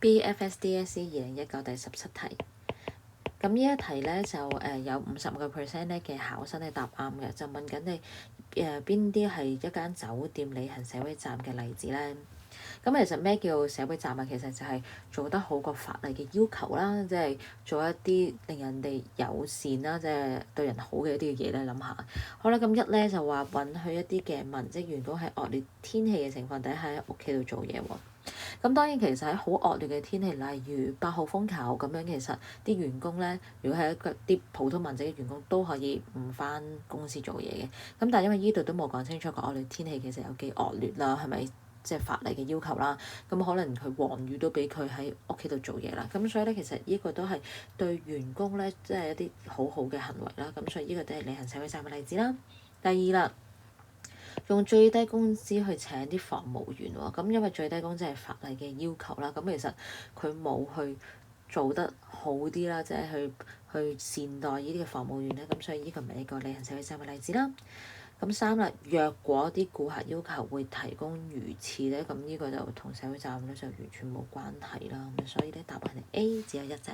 BFSDSE 2019第17題。咁呢一題咧就有55%咧嘅考生咧答啱嘅，就問緊你邊啲係一間酒店履行社會責任嘅例子咧？咁其實咩叫社會責任？其實就係做得好過法例嘅要求啦，即係做一啲令人哋友善啦，即係對人好嘅一啲嘅嘢咧。諗下，好啦，咁一咧就話允許一啲嘅文職員工喺惡劣天氣嘅情況底下喺屋企度做嘢喎。咁當然其實喺好惡劣嘅天氣，例如8號風球咁樣，其實啲員工咧，如果係一個啲普通文職嘅員工都可以唔返公司做嘢嘅。咁但係因為呢度都冇講清楚個惡劣天氣其實有幾惡劣啦，係咪？即係法例嘅要求啦。咁可能佢黃雨都俾佢喺屋企度做嘢啦。咁所以咧，其實呢個都係對員工咧，即係一啲好好嘅行為啦。咁所以呢個都係履行社會責任嘅例子啦。第二啦。用最低工資去請啲房務員喎，咁因為最低工資係法例嘅要求啦，咁其實佢冇去做得好啲啦，即係去善待呢啲嘅房務員咧，咁所以呢個唔係一個履行社會責任嘅例子啦。咁3啦，若果啲顧客要求會提供魚翅咧，咁呢個就同社會責任咧就完全冇關係啦，咁所以咧答案係 A，只有一隻。